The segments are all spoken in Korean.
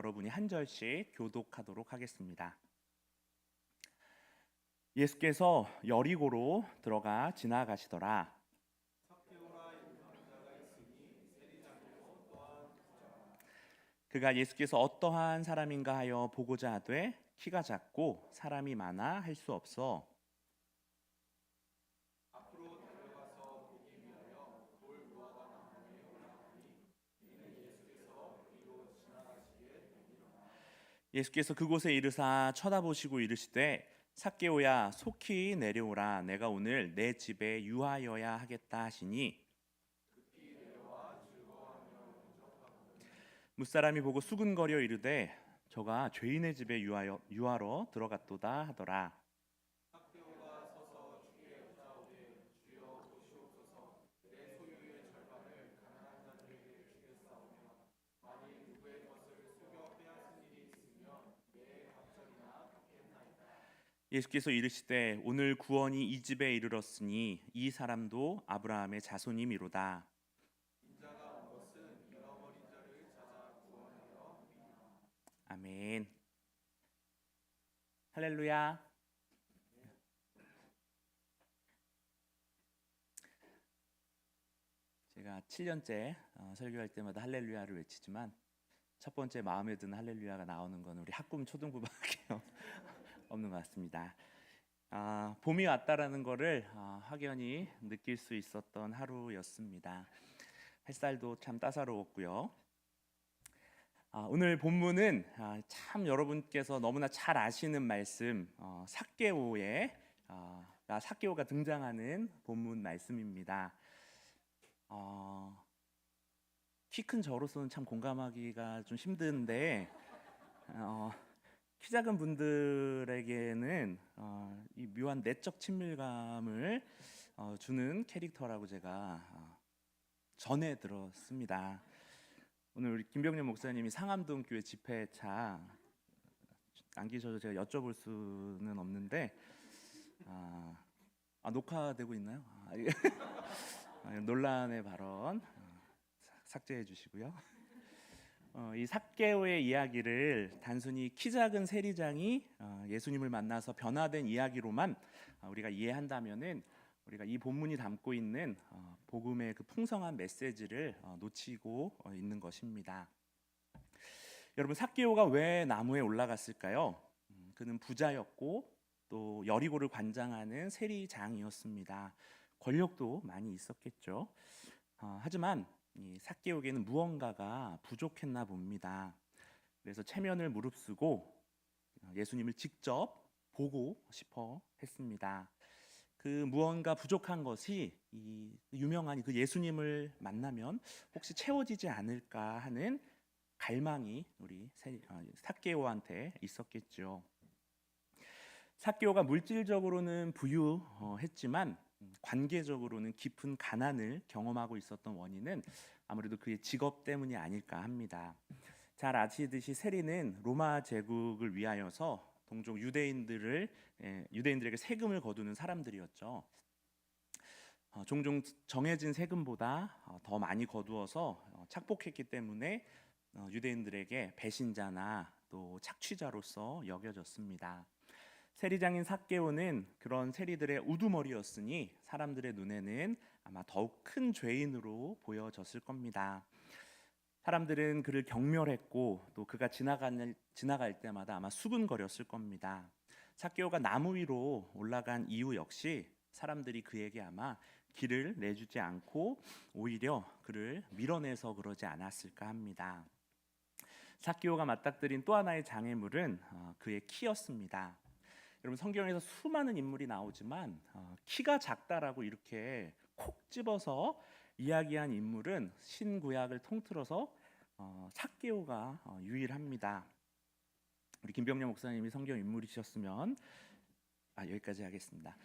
여러분이 한 절씩 교독하도록 하겠습니다. 예수께서 여리고로 들어가 지나가시더라. 그가 예수께서 어떠한 사람인가 하여 보고자 하되 키가 작고 사람이 많아 할 수 없어 예수께서 그곳에 이르사 쳐다보시고 이르시되 삭개오야 속히 내려오라 내가 오늘 내 집에 유하여야 하겠다 하시니 무사람이 보고 수군거려 이르되 저가 죄인의 집에 유하러 들어갔도다 하더라. 예수께서 이르시되 오늘 구원이 이 집에 이르렀으니 이 사람도 아브라함의 자손이미로다. 아멘. 할렐루야. 제가 7년째 설교할 때마다 할렐루야를 외치지만 첫 번째 마음에 드는 할렐루야가 나오는 건 우리 학금 초등부밖에 없는 것 같습니다. 봄이 왔다라는 거를 확연히 느낄 수 있었던 하루였습니다. 햇살도 참 따사로웠고요. 오늘 본문은 참 여러분께서 너무나 잘 아시는 말씀 삭개오가 등장하는 본문 말씀입니다. 키 큰 저로서는 참 공감하기가 좀 힘든데 키 작은 분들에게는 이 묘한 내적 친밀감을 주는 캐릭터라고 제가 전해 들었습니다. 오늘 우리 김병렬 목사님이 상암동 교회 집회차 안 계셔서 제가 여쭤볼 수는 없는데 녹화되고 있나요? 논란의 발언 삭제해 주시고요. 이 삭개오의 이야기를 단순히 키 작은 세리장이 예수님을 만나서 변화된 이야기로만 우리가 이해한다면은 우리가 이 본문이 담고 있는 복음의 그 풍성한 메시지를 놓치고 있는 것입니다. 여러분, 삭개오가 왜 나무에 올라갔을까요? 그는 부자였고 또 여리고를 관장하는 세리장이었습니다. 권력도 많이 있었겠죠. 하지만 이 삭개오에게는 무언가가 부족했나 봅니다. 그래서 체면을 무릅쓰고 예수님을 직접 보고 싶어 했습니다. 그 무언가 부족한 것이 이 유명한 그 예수님을 만나면 혹시 채워지지 않을까 하는 갈망이 우리 삭개오한테 있었겠죠. 삭개오가 물질적으로는 부유했지만 관계적으로는 깊은 가난을 경험하고 있었던 원인은 아무래도 그의 직업 때문이 아닐까 합니다. 잘 아시듯이 세리는 로마 제국을 위하여서 동족 유대인들에게 세금을 거두는 사람들이었죠. 종종 정해진 세금보다 더 많이 거두어서 착복했기 때문에 유대인들에게 배신자나 또 착취자로서 여겨졌습니다. 세리장인 삭개오는 그런 세리들의 우두머리였으니 사람들의 눈에는 아마 더욱 큰 죄인으로 보여졌을 겁니다. 사람들은 그를 경멸했고 또 그가 지나갈 때마다 아마 수군거렸을 겁니다. 삭개오가 나무 위로 올라간 이유 역시 사람들이 그에게 아마 길을 내주지 않고 오히려 그를 밀어내서 그러지 않았을까 합니다. 삭개오가 맞닥뜨린 또 하나의 장애물은 그의 키였습니다. 여러분, 성경에서 수많은 인물이 나오지만 키가 작다라고 이렇게 콕 집어서 이야기한 인물은 신구약을 통틀어서 삭개오가 유일합니다. 우리 김병렬 목사님이 성경 인물이셨으면 여기까지 하겠습니다.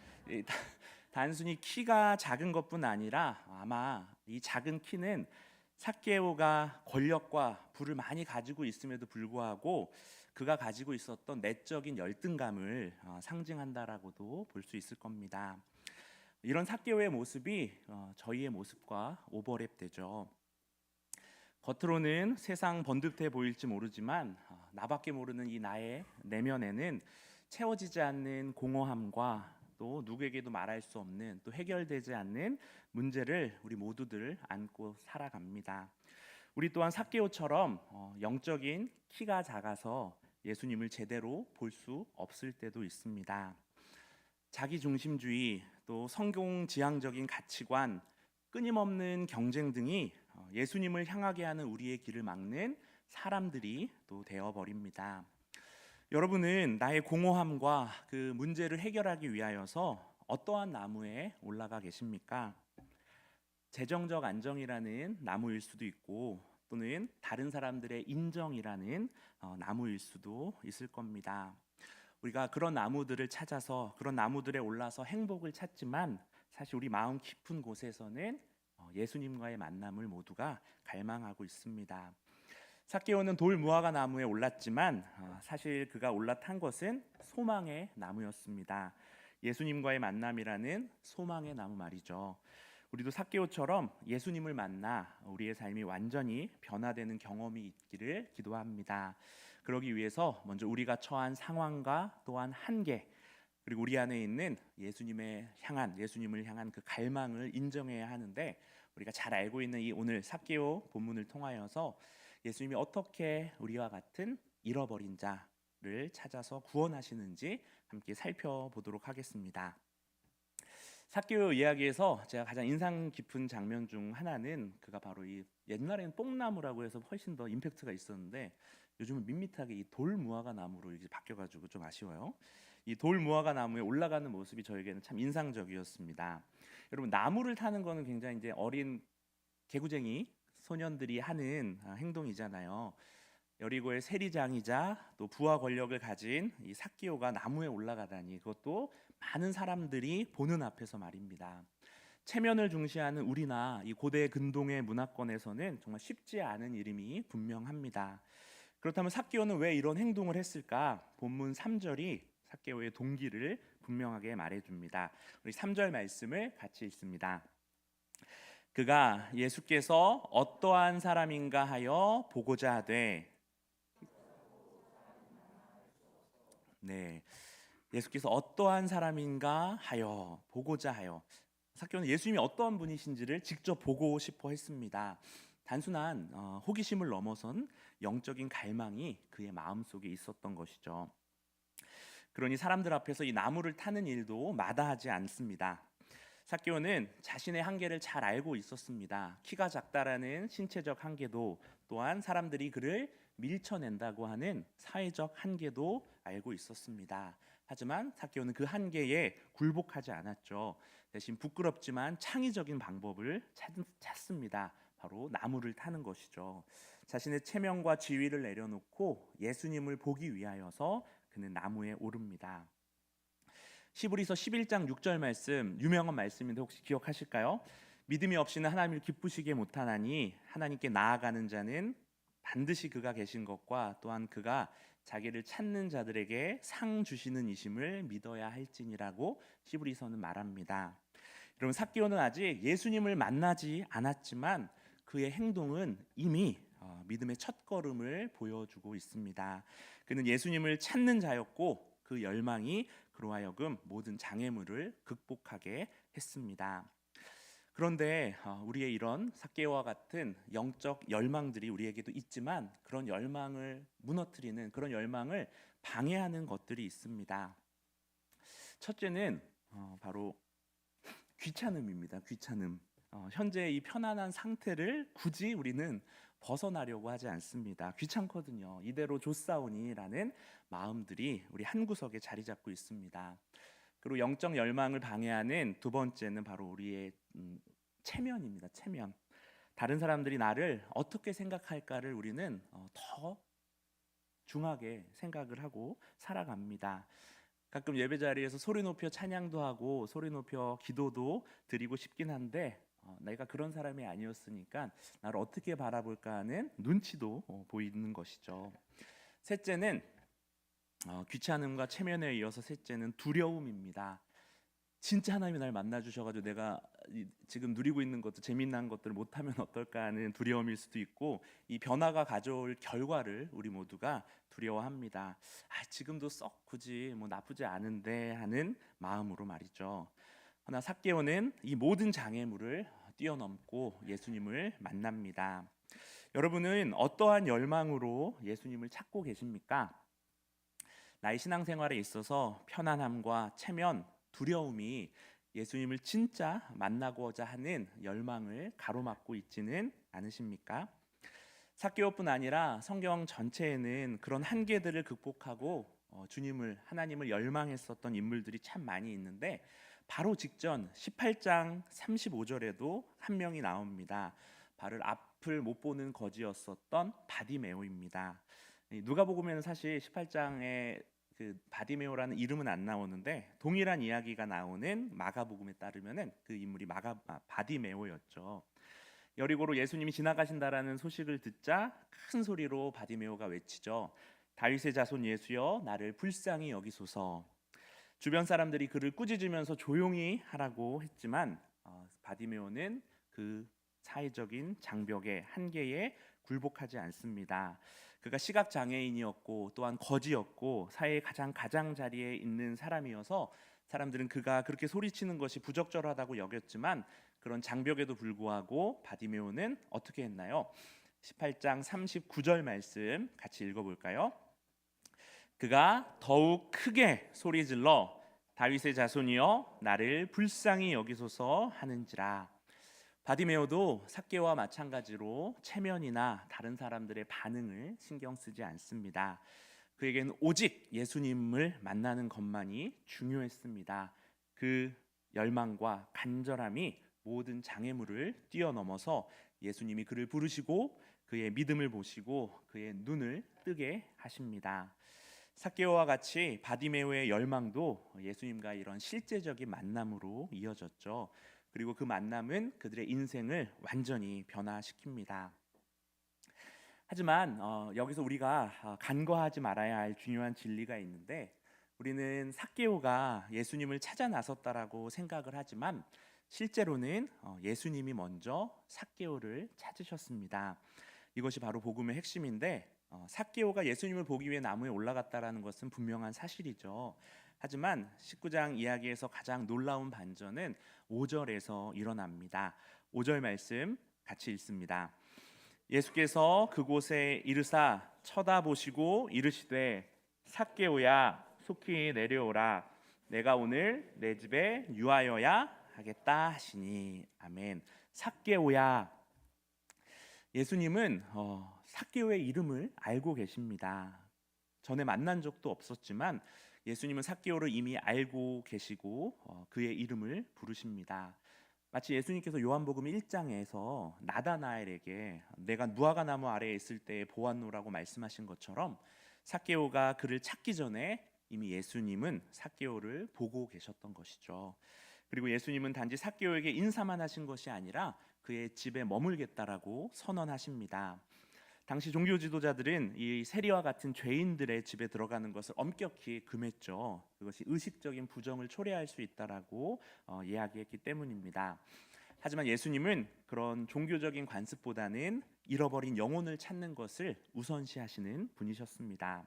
단순히 키가 작은 것뿐 아니라 아마 이 작은 키는 삭개오가 권력과 부를 많이 가지고 있음에도 불구하고 그가 가지고 있었던 내적인 열등감을 상징한다라고도 볼 수 있을 겁니다. 이런 삭개오의 모습이 저희의 모습과 오버랩되죠. 겉으로는 세상 번듯해 보일지 모르지만 나밖에 모르는 이 나의 내면에는 채워지지 않는 공허함과 또 누구에게도 말할 수 없는 또 해결되지 않는 문제를 우리 모두들 안고 살아갑니다. 우리 또한 삭개오처럼 영적인 키가 작아서 예수님을 제대로 볼 수 없을 때도 있습니다. 자기중심주의, 또 성공지향적인 가치관, 끊임없는 경쟁 등이 예수님을 향하게 하는 우리의 길을 막는 사람들이 또 되어버립니다. 여러분은 나의 공허함과 그 문제를 해결하기 위하여서 어떠한 나무에 올라가 계십니까? 재정적 안정이라는 나무일 수도 있고, 또는 다른 사람들의 인정이라는 나무일 수도 있을 겁니다. 우리가 그런 나무들을 찾아서 그런 나무들에 올라서 행복을 찾지만 사실 우리 마음 깊은 곳에서는 예수님과의 만남을 모두가 갈망하고 있습니다. 삭개오는 돌 무화과 나무에 올랐지만 사실 그가 올라탄 것은 소망의 나무였습니다. 예수님과의 만남이라는 소망의 나무 말이죠. 우리도 삭개오처럼 예수님을 만나 우리의 삶이 완전히 변화되는 경험이 있기를 기도합니다. 그러기 위해서 먼저 우리가 처한 상황과 또한 한계, 그리고 우리 안에 있는 예수님을 향한 그 갈망을 인정해야 하는데, 우리가 잘 알고 있는 이 오늘 삭개오 본문을 통하여서 예수님이 어떻게 우리와 같은 잃어버린 자를 찾아서 구원하시는지 함께 살펴보도록 하겠습니다. 삭개오 이야기에서 제가 가장 인상 깊은 장면 중 하나는 그가 바로 이 옛날에는 뽕나무라고 해서 훨씬 더 임팩트가 있었는데 요즘은 밋밋하게 이 돌 무화과 나무로 이제 바뀌어가지고 좀 아쉬워요. 이 돌 무화과 나무에 올라가는 모습이 저에게는 참 인상적이었습니다. 여러분, 나무를 타는 거는 굉장히 이제 어린 개구쟁이 소년들이 하는 행동이잖아요. 여리고의 세리장이자 또 부와 권력을 가진 이 삭개오가 나무에 올라가다니, 그것도 많은 사람들이 보는 앞에서 말입니다. 체면을 중시하는 우리나 이 고대 근동의 문화권에서는 정말 쉽지 않은 일임이 분명합니다. 그렇다면 삭개오는 왜 이런 행동을 했을까? 본문 3절이 삭개오의 동기를 분명하게 말해줍니다. 우리 3절 말씀을 같이 읽습니다. 그가 예수께서 어떠한 사람인가 하여 보고자 하되, 네, 예수께서 어떠한 사람인가 하여 보고자 하여, 삭개오는 예수님이 어떠한 분이신지를 직접 보고 싶어 했습니다. 단순한 호기심을 넘어선 영적인 갈망이 그의 마음속에 있었던 것이죠. 그러니 사람들 앞에서 이 나무를 타는 일도 마다하지 않습니다. 삭개오는 자신의 한계를 잘 알고 있었습니다. 키가 작다라는 신체적 한계도, 또한 사람들이 그를 밀쳐낸다고 하는 사회적 한계도 알고 있었습니다. 하지만 삭개오는 그 한계에 굴복하지 않았죠. 대신 부끄럽지만 창의적인 방법을 찾습니다. 바로 나무를 타는 것이죠. 자신의 체면과 지위를 내려놓고 예수님을 보기 위하여서 그는 나무에 오릅니다. 히브리서 11장 6절 말씀, 유명한 말씀인데 혹시 기억하실까요? 믿음이 없이는 하나님을 기쁘시게 못하나니 하나님께 나아가는 자는 반드시 그가 계신 것과 또한 그가 자기를 찾는 자들에게 상 주시는 이심을 믿어야 할지니라고 히브리서는 말합니다. 여러분, 삭개오는 아직 예수님을 만나지 않았지만 그의 행동은 이미 믿음의 첫걸음을 보여주고 있습니다. 그는 예수님을 찾는 자였고 그 열망이 그로 하여금 모든 장애물을 극복하게 했습니다. 그런데 우리의 이런 삭개오와 같은 영적 열망들이 우리에게도 있지만 그런 열망을 무너뜨리는, 그런 열망을 방해하는 것들이 있습니다. 첫째는 바로 귀찮음입니다. 귀찮음. 현재 이 편안한 상태를 굳이 우리는 벗어나려고 하지 않습니다. 귀찮거든요. 이대로 좋사오니라는 마음들이 우리 한 구석에 자리 잡고 있습니다. 그리고 영적 열망을 방해하는 두 번째는 바로 우리의 체면입니다. 체면. 다른 사람들이 나를 어떻게 생각할까를 우리는 더 중하게 생각을 하고 살아갑니다. 가끔 예배 자리에서 소리 높여 찬양도 하고 소리 높여 기도도 드리고 싶긴 한데 내가 그런 사람이 아니었으니까 나를 어떻게 바라볼까 하는 눈치도 보이는 것이죠. 셋째는 귀찮음과 체면에 이어서 셋째는 두려움입니다. 진짜 하나님이 날 만나 주셔가지고 내가 지금 누리고 있는 것도 재미난 것들을 못하면 어떨까 하는 두려움일 수도 있고, 이 변화가 가져올 결과를 우리 모두가 두려워합니다. 지금도 썩 굳이 뭐 나쁘지 않은데 하는 마음으로 말이죠. 그러나 삭개오는 이 모든 장애물을 뛰어넘고 예수님을 만납니다. 여러분은 어떠한 열망으로 예수님을 찾고 계십니까? 나의 신앙생활에 있어서 편안함과 체면, 두려움이 예수님을 진짜 만나고자 하는 열망을 가로막고 있지는 않으십니까? 삭개오뿐 아니라 성경 전체에는 그런 한계들을 극복하고 하나님을 열망했었던 인물들이 참 많이 있는데, 바로 직전 18장 35절에도 한 명이 나옵니다. 바로 앞을 못 보는 거지였었던 바디메오입니다. 누가복음에는 사실 18장에 그 바디메오라는 이름은 안 나오는데, 동일한 이야기가 나오는 마가복음에 따르면은 그 인물이 바디메오였죠. 여리고로 예수님이 지나가신다라는 소식을 듣자 큰 소리로 바디메오가 외치죠. 다윗의 자손 예수여, 나를 불쌍히 여기소서. 주변 사람들이 그를 꾸짖으면서 조용히 하라고 했지만 바디메오는 그 사회적인 장벽의 한계에 굴복하지 않습니다. 그가 시각 장애인이었고 또한 거지였고 사회의 가장자리에 있는 사람이어서 사람들은 그가 그렇게 소리치는 것이 부적절하다고 여겼지만, 그런 장벽에도 불구하고 바디메오는 어떻게 했나요? 18장 39절 말씀 같이 읽어볼까요? 그가 더욱 크게 소리질러 다윗의 자손이여, 나를 불쌍히 여기소서 하는지라. 바디메오도 삭개오와 마찬가지로 체면이나 다른 사람들의 반응을 신경 쓰지 않습니다. 그에게는 오직 예수님을 만나는 것만이 중요했습니다. 그 열망과 간절함이 모든 장애물을 뛰어넘어서 예수님이 그를 부르시고 그의 믿음을 보시고 그의 눈을 뜨게 하십니다. 삭개오와 같이 바디메오의 열망도 예수님과 이런 실제적인 만남으로 이어졌죠. 그리고 그 만남은 그들의 인생을 완전히 변화시킵니다. 하지만 여기서 우리가 간과하지 말아야 할 중요한 진리가 있는데, 우리는 삭개오가 예수님을 찾아 나섰다라고 생각을 하지만 실제로는 예수님이 먼저 삭개오를 찾으셨습니다. 이것이 바로 복음의 핵심인데, 삭개오가 예수님을 보기 위해 나무에 올라갔다라는 것은 분명한 사실이죠. 하지만 19장 이야기에서 가장 놀라운 반전은 5절에서 일어납니다. 5절 말씀 같이 읽습니다. 예수께서 그곳에 이르사 쳐다보시고 이르시되 삭개오야, 속히 내려오라. 내가 오늘 내 집에 유하여야 하겠다 하시니. 아멘. 삭개오야. 예수님은 삭개오의 이름을 알고 계십니다. 전에 만난 적도 없었지만 예수님은 삭개오를 이미 알고 계시고 그의 이름을 부르십니다. 마치 예수님께서 요한복음 1장에서 나다나엘에게 내가 무화과 나무 아래에 있을 때 보았노라고 말씀하신 것처럼, 삭개오가 그를 찾기 전에 이미 예수님은 삭개오를 보고 계셨던 것이죠. 그리고 예수님은 단지 삭개오에게 인사만 하신 것이 아니라 그의 집에 머물겠다라고 선언하십니다. 당시 종교 지도자들은 이 세리와 같은 죄인들의 집에 들어가는 것을 엄격히 금했죠. 그것이 의식적인 부정을 초래할 수 있다라고 이야기했기 때문입니다. 하지만 예수님은 그런 종교적인 관습보다는 잃어버린 영혼을 찾는 것을 우선시하시는 분이셨습니다.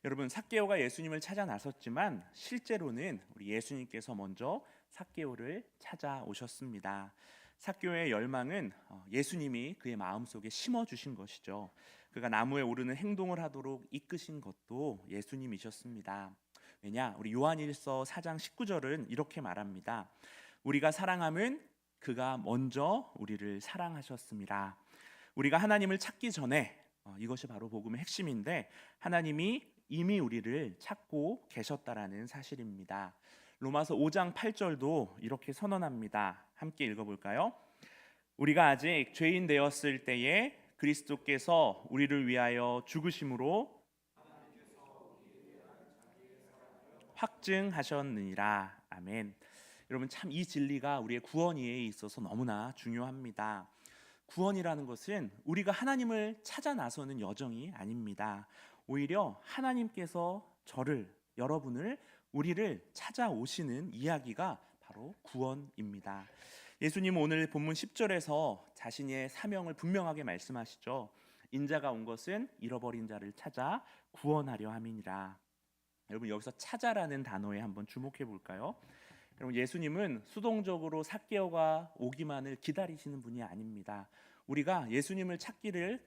여러분, 삭개오가 예수님을 찾아 나섰지만 실제로는 우리 예수님께서 먼저 삭개오를 찾아오셨습니다. 삭개오의 열망은 예수님이 그의 마음속에 심어주신 것이죠. 그가 나무에 오르는 행동을 하도록 이끄신 것도 예수님이셨습니다. 왜냐? 우리 요한일서 4장 19절은 이렇게 말합니다. 우리가 사랑함은 그가 먼저 우리를 사랑하셨습니다. 우리가 하나님을 찾기 전에, 이것이 바로 복음의 핵심인데, 하나님이 이미 우리를 찾고 계셨다라는 사실입니다. 로마서 5장 8절도 이렇게 선언합니다. 함께 읽어볼까요? 우리가 아직 죄인 되었을 때에 그리스도께서 우리를 위하여 죽으심으로 확증하셨느니라. 아멘. 여러분, 참 이 진리가 우리의 구원에 있어서 너무나 중요합니다. 구원이라는 것은 우리가 하나님을 찾아 나서는 여정이 아닙니다. 오히려 하나님께서 여러분을, 우리를 찾아오시는 이야기가 바로 구원입니다. 예수님은 오늘 본문 10절에서 자신의 사명을 분명하게 말씀하시죠. 인자가 온 것은 잃어버린 자를 찾아 구원하려 함이니라. 여러분, 여기서 찾아라는 단어에 한번 주목해 볼까요? 여러분, 예수님은 수동적으로 삭개오가 오기만을 기다리시는 분이 아닙니다. 우리가 예수님을 찾기를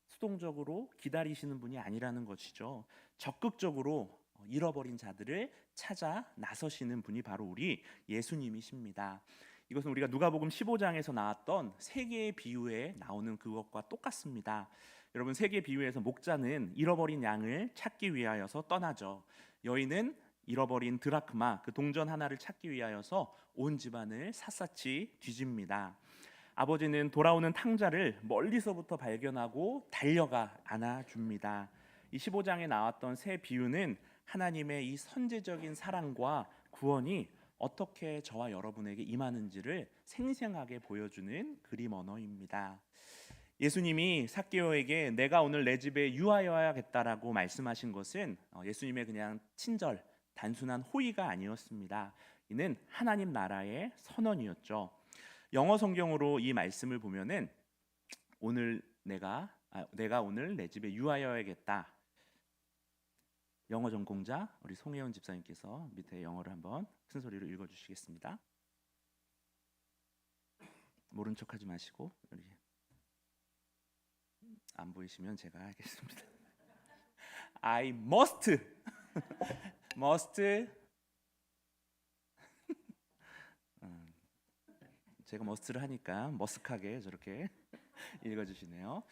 수동적으로 기다리시는 분이 아니라는 것이죠. 적극적으로 잃어버린 자들을 찾아 나서시는 분이 바로 우리 예수님이십니다. 이것은 우리가 누가복음 15장에서 나왔던 세 개의 비유에 나오는 그것과 똑같습니다. 여러분, 세 개의 비유에서 목자는 잃어버린 양을 찾기 위하여서 떠나죠. 여인은 잃어버린 드라크마, 그 동전 하나를 찾기 위하여서 온 집안을 샅샅이 뒤집니다. 아버지는 돌아오는 탕자를 멀리서부터 발견하고 달려가 안아줍니다. 이 15장에 나왔던 세 비유는 하나님의 이 선제적인 사랑과 구원이 어떻게 저와 여러분에게 임하는지를 생생하게 보여주는 그림 언어입니다. 예수님이 삭개오에게 내가 오늘 내 집에 유하여야겠다라고 말씀하신 것은 예수님의 그냥 친절, 단순한 호의가 아니었습니다. 이는 하나님 나라의 선언이었죠. 영어 성경으로 이 말씀을 보면은 내가 오늘 내 집에 유하여야겠다. 영어 전공자 우리 송혜원 집사님께서 밑에 영어를 한번 큰 소리로 읽어주시겠습니다. 모른 척하지 마시고 우리 안 보이시면 제가 하겠습니다. I must 제가 must를 하니까 머쓱하게 저렇게 읽어주시네요.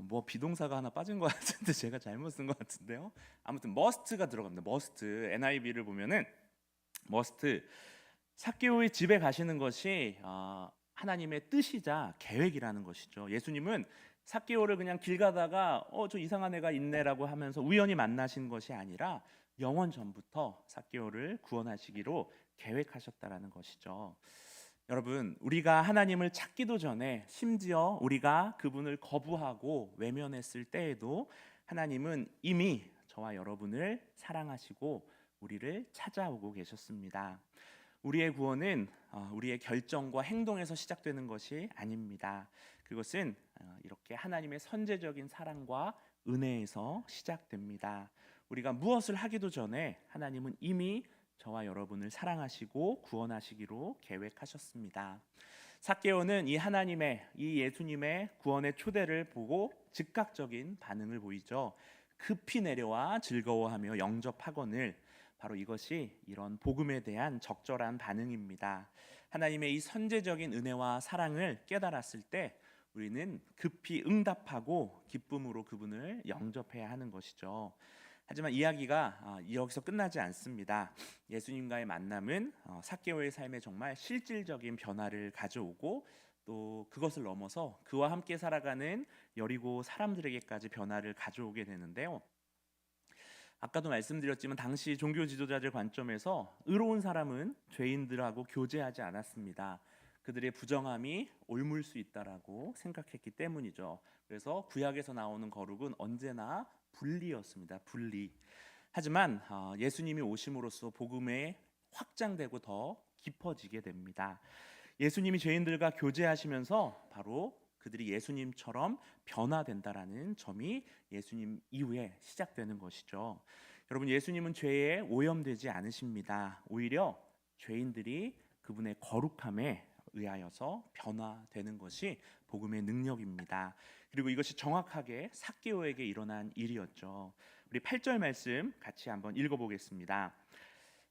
뭐 비동사가 하나 빠진 것 같은데 제가 잘못 쓴 것 같은데요. 아무튼 must가 들어갑니다. must. NIV를 보면은 must. 삭개오의 집에 가시는 것이 하나님의 뜻이자 계획이라는 것이죠. 예수님은 삭개오를 그냥 길 가다가 저 이상한 애가 있네라고 하면서 우연히 만나신 것이 아니라 영원 전부터 삭개오를 구원하시기로 계획하셨다라는 것이죠. 여러분, 우리가 하나님을 찾기도 전에 심지어 우리가 그분을 거부하고 외면했을 때에도 하나님은 이미 저와 여러분을 사랑하시고 우리를 찾아오고 계셨습니다. 우리의 구원은 우리의 결정과 행동에서 시작되는 것이 아닙니다. 그것은 이렇게 하나님의 선제적인 사랑과 은혜에서 시작됩니다. 우리가 무엇을 하기도 전에 하나님은 이미 저와 여러분을 사랑하시고 구원하시기로 계획하셨습니다. 삭개오는 이 하나님의, 이 예수님의 구원의 초대를 보고 즉각적인 반응을 보이죠. 급히 내려와 즐거워하며 영접하거늘. 바로 이것이 이런 복음에 대한 적절한 반응입니다. 하나님의 이 선제적인 은혜와 사랑을 깨달았을 때 우리는 급히 응답하고 기쁨으로 그분을 영접해야 하는 것이죠. 하지만 이야기가 여기서 끝나지 않습니다. 예수님과의 만남은 삭개오의 삶에 정말 실질적인 변화를 가져오고 또 그것을 넘어서 그와 함께 살아가는 여리고 사람들에게까지 변화를 가져오게 되는데요. 아까도 말씀드렸지만 당시 종교 지도자들 관점에서 의로운 사람은 죄인들하고 교제하지 않았습니다. 그들의 부정함이 옮을 수 있다라고 생각했기 때문이죠. 그래서 구약에서 나오는 거룩은 언제나 분리였습니다. 분리. 하지만 예수님이 오심으로써 복음에 확장되고 더 깊어지게 됩니다. 예수님이 죄인들과 교제하시면서 바로 그들이 예수님처럼 변화된다라는 점이 예수님 이후에 시작되는 것이죠. 여러분, 예수님은 죄에 오염되지 않으십니다. 오히려 죄인들이 그분의 거룩함에 의하여서 변화되는 것이 복음의 능력입니다. 그리고 이것이 정확하게 삭개오에게 일어난 일이었죠. 우리 8절 말씀 같이 한번 읽어보겠습니다.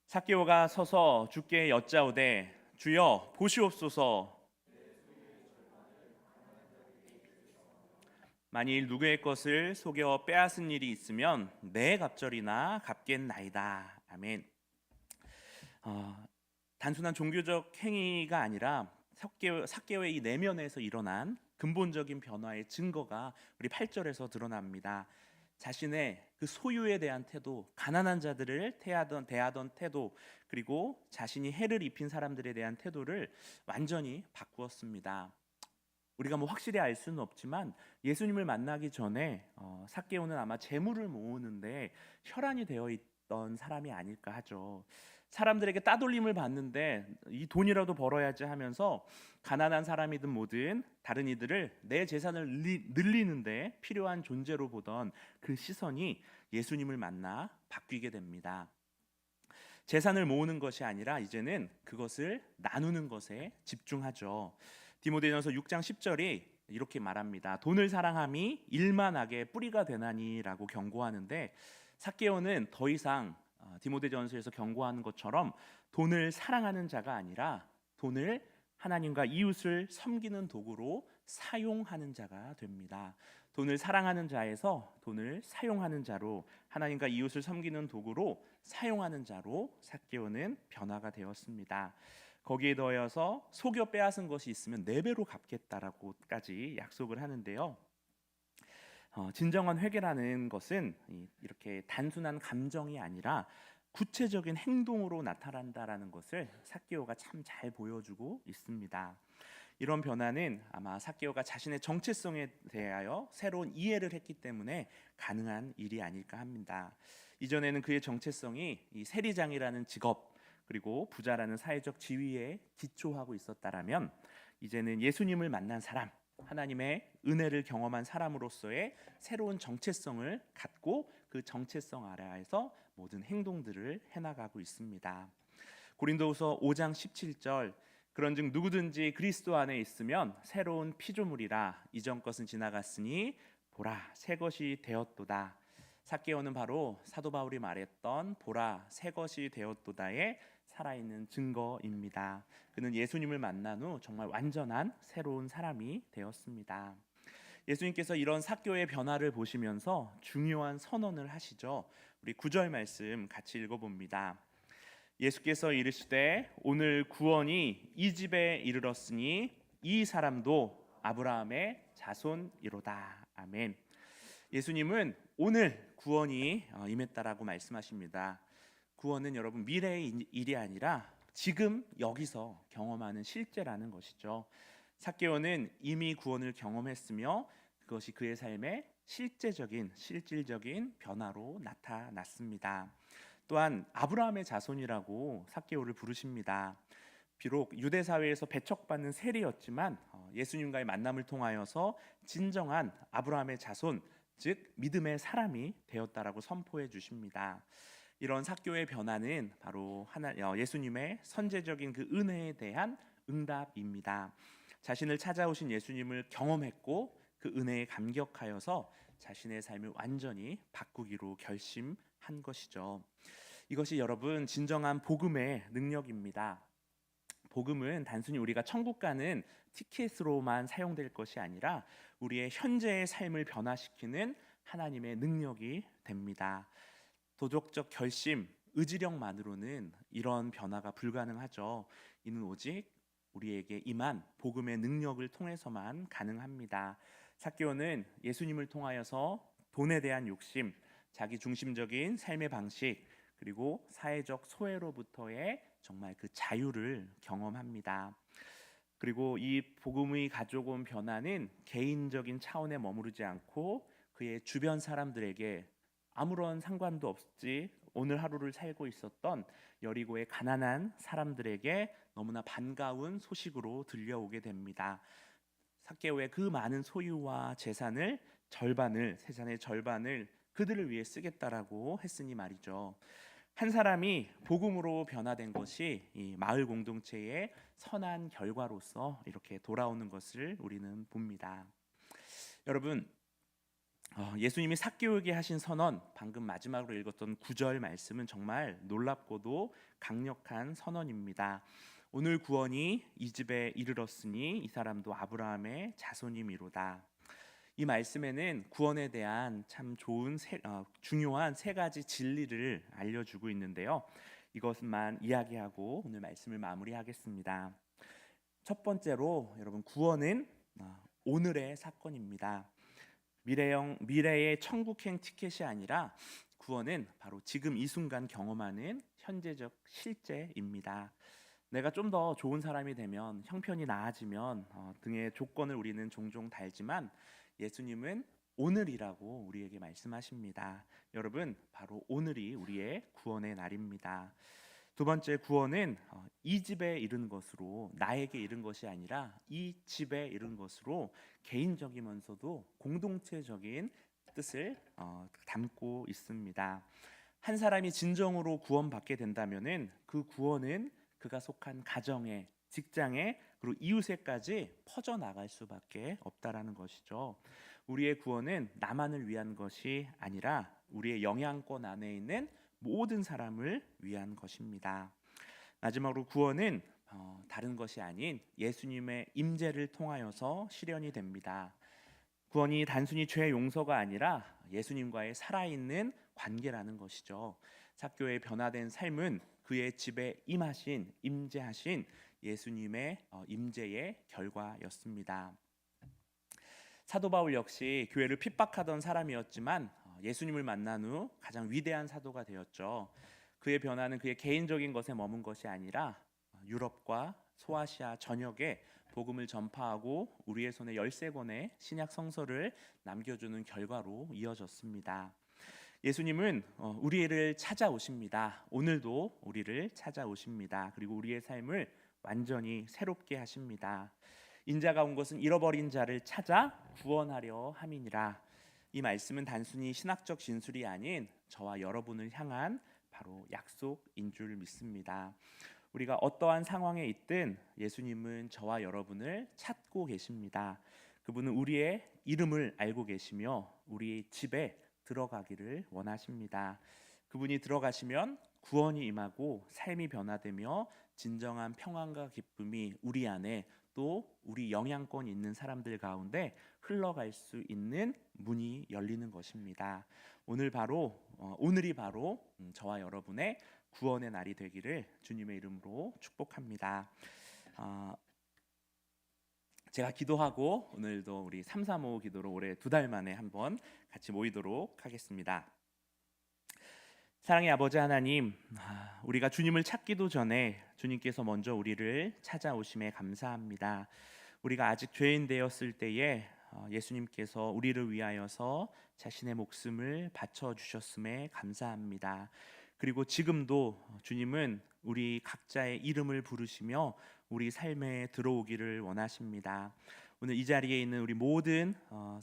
삭개오가 서서 주께 여짜오되 주여 보시옵소서. 만일 누구의 것을 속여 빼앗은 일이 있으면 내 갑절이나 갚겠나이다. 아멘. 단순한 종교적 행위가 아니라 삭개오의 이 내면에서 일어난 근본적인 변화의 증거가 우리 8절에서 드러납니다. 자신의 그 소유에 대한 태도, 가난한 자들을 대하던 태도, 그리고 자신이 해를 입힌 사람들에 대한 태도를 완전히 바꾸었습니다. 우리가 확실히 알 수는 없지만 예수님을 만나기 전에 삭개오는 아마 재물을 모으는데 혈안이 되어 있던 사람이 아닐까 하죠. 사람들에게 따돌림을 받는데 이 돈이라도 벌어야지 하면서 가난한 사람이든 뭐든 다른 이들을 내 재산을 늘리는데 필요한 존재로 보던 그 시선이 예수님을 만나 바뀌게 됩니다. 재산을 모으는 것이 아니라 이제는 그것을 나누는 것에 집중하죠. 디모데전서 6장 10절이 이렇게 말합니다. 돈을 사랑함이 일만하게 뿌리가 되나니라고 경고하는데, 삭개오는 더 이상 디모데전서에서 경고하는 것처럼 돈을 사랑하는 자가 아니라 돈을 하나님과 이웃을 섬기는 도구로 사용하는 자가 됩니다. 돈을 사랑하는 자에서 돈을 사용하는 자로, 하나님과 이웃을 섬기는 도구로 사용하는 자로 삭개오는 변화가 되었습니다. 거기에 더해서 속여 빼앗은 것이 있으면 4배로 갚겠다라고까지 약속을 하는데요. 진정한 회개라는 것은 이렇게 단순한 감정이 아니라 구체적인 행동으로 나타난다라는 것을 삭개오가 참 잘 보여주고 있습니다. 이런 변화는 아마 삭개오가 자신의 정체성에 대하여 새로운 이해를 했기 때문에 가능한 일이 아닐까 합니다. 이전에는 그의 정체성이 이 세리장이라는 직업 그리고 부자라는 사회적 지위에 기초하고 있었다라면, 이제는 예수님을 만난 사람, 하나님의 은혜를 경험한 사람으로서의 새로운 정체성을 갖고 그 정체성 아래에서 모든 행동들을 해나가고 있습니다. 고린도후서 5장 17절, 그런즉 누구든지 그리스도 안에 있으면 새로운 피조물이라, 이전 것은 지나갔으니 보라 새 것이 되었도다. 삭개오는 바로 사도 바울이 말했던 보라 새 것이 되었도다의 살아있는 증거입니다. 그는 예수님을 만난 후 정말 완전한 새로운 사람이 되었습니다. 예수님께서 이런 삭개오의 변화를 보시면서 중요한 선언을 하시죠. 우리 9절 말씀 같이 읽어봅니다. 예수께서 이르시되 오늘 구원이 이 집에 이르렀으니 이 사람도 아브라함의 자손이로다. 아멘. 예수님은 오늘 구원이 임했다라고 말씀하십니다. 구원은 여러분 미래의 일이 아니라 지금 여기서 경험하는 실제라는 것이죠. 삭개오는 이미 구원을 경험했으며 그것이 그의 삶의 실질적인 변화로 나타났습니다. 또한 아브라함의 자손이라고 삭개오를 부르십니다. 비록 유대 사회에서 배척받는 세리였지만 예수님과의 만남을 통하여서 진정한 아브라함의 자손, 즉 믿음의 사람이 되었다라고 선포해 주십니다. 이런 삭개오의 변화는 바로 예수님의 선제적인 그 은혜에 대한 응답입니다. 자신을 찾아오신 예수님을 경험했고 그 은혜에 감격하여서 자신의 삶을 완전히 바꾸기로 결심한 것이죠. 이것이 여러분 진정한 복음의 능력입니다. 복음은 단순히 우리가 천국 가는 티켓으로만 사용될 것이 아니라 우리의 현재의 삶을 변화시키는 하나님의 능력이 됩니다. 도덕적 결심, 의지력만으로는 이런 변화가 불가능하죠. 이는 오직 우리에게 임한 복음의 능력을 통해서만 가능합니다. 삭개오는 예수님을 통하여서 돈에 대한 욕심, 자기 중심적인 삶의 방식, 그리고 사회적 소외로부터의 정말 그 자유를 경험합니다. 그리고 이 복음이 가져온 변화는 개인적인 차원에 머무르지 않고 그의 주변 사람들에게 아무런 상관도 없이 오늘 하루를 살고 있었던 여리고의 가난한 사람들에게 너무나 반가운 소식으로 들려오게 됩니다. 삭개오의 그 많은 소유와 재산의 절반을 그들을 위해 쓰겠다라고 했으니 말이죠. 한 사람이 복음으로 변화된 것이 이 마을 공동체의 선한 결과로서 이렇게 돌아오는 것을 우리는 봅니다. 여러분, 예수님이 삭개오에게 하신 선언, 방금 마지막으로 읽었던 9절 말씀은 정말 놀랍고도 강력한 선언입니다. 오늘 구원이 이 집에 이르렀으니 이 사람도 아브라함의 자손이미로다. 이 말씀에는 구원에 대한 참 좋은 중요한 3가지 진리를 알려주고 있는데요. 이것만 이야기하고 오늘 말씀을 마무리하겠습니다. 첫 번째로 여러분, 구원은 오늘의 사건입니다. 미래의 천국행 티켓이 아니라 구원은 바로 지금 이 순간 경험하는 현재적 실제입니다. 내가 좀 더 좋은 사람이 되면, 형편이 나아지면 등의 조건을 우리는 종종 달지만 예수님은 오늘이라고 우리에게 말씀하십니다. 여러분, 바로 오늘이 우리의 구원의 날입니다. 두 번째, 구원은 이 집에 이른 것으로, 나에게 이른 것이 아니라 이 집에 이른 것으로 개인적이면서도 공동체적인 뜻을 담고 있습니다. 한 사람이 진정으로 구원받게 된다면은 그 구원은 그가 속한 가정에, 직장에, 그리고 이웃에까지 퍼져나갈 수밖에 없다라는 것이죠. 우리의 구원은 나만을 위한 것이 아니라 우리의 영향권 안에 있는 모든 사람을 위한 것입니다. 마지막으로, 구원은 다른 것이 아닌 예수님의 임재를 통하여서 실현이 됩니다. 구원이 단순히 죄 용서가 아니라 예수님과의 살아있는 관계라는 것이죠. 삭개오의 변화된 삶은 그의 집에 임재하신 예수님의 임재의 결과였습니다. 사도 바울 역시 교회를 핍박하던 사람이었지만 예수님을 만난 후 가장 위대한 사도가 되었죠. 그의 변화는 그의 개인적인 것에 머문 것이 아니라 유럽과 소아시아 전역에 복음을 전파하고 우리의 손에 13권의 신약 성서를 남겨주는 결과로 이어졌습니다. 예수님은 우리를 찾아오십니다. 오늘도 우리를 찾아오십니다. 그리고 우리의 삶을 완전히 새롭게 하십니다. 인자가 온 것은 잃어버린 자를 찾아 구원하려 함이니라. 이 말씀은 단순히 신학적 진술이 아닌 저와 여러분을 향한 바로 약속인 줄 믿습니다. 우리가 어떠한 상황에 있든 예수님은 저와 여러분을 찾고 계십니다. 그분은 우리의 이름을 알고 계시며 우리의 집에 들어가기를 원하십니다. 그분이 들어가시면 구원이 임하고 삶이 변화되며 진정한 평안과 기쁨이 우리 안에, 또 우리 영향권 있는 사람들 가운데 흘러갈 수 있는 문이 열리는 것입니다. 오늘이 바로 저와 여러분의 구원의 날이 되기를 주님의 이름으로 축복합니다. 제가 기도하고 오늘도 우리 335 기도로 올해 2달 만에 한번 같이 모이도록 하겠습니다. 사랑의 아버지 하나님, 우리가 주님을 찾기도 전에 주님께서 먼저 우리를 찾아오심에 감사합니다. 우리가 아직 죄인 되었을 때에 예수님께서 우리를 위하여서 자신의 목숨을 바쳐 주셨음에 감사합니다. 그리고 지금도 주님은 우리 각자의 이름을 부르시며 우리 삶에 들어오기를 원하십니다. 오늘 이 자리에 있는 우리 모든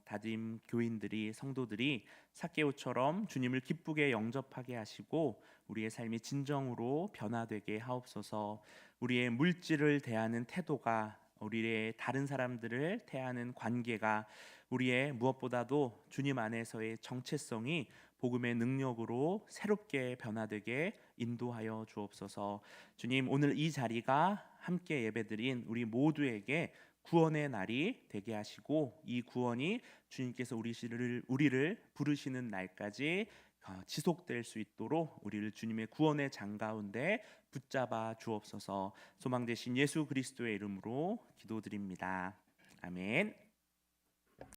다짐 교인들이, 성도들이 삭개오처럼 주님을 기쁘게 영접하게 하시고 우리의 삶이 진정으로 변화되게 하옵소서. 우리의 물질을 대하는 태도가, 우리의 다른 사람들을 대하는 관계가, 우리의 무엇보다도 주님 안에서의 정체성이 복음의 능력으로 새롭게 변화되게 인도하여 주옵소서. 주님, 오늘 이 자리가 함께 예배드린 우리 모두에게 구원의 날이 되게 하시고 이 구원이 주님께서 우리를 부르시는 날까지 지속될 수 있도록 우리를 주님의 구원의 장 가운데 붙잡아 주옵소서. 소망 되신 예수 그리스도의 이름으로 기도드립니다. 아멘.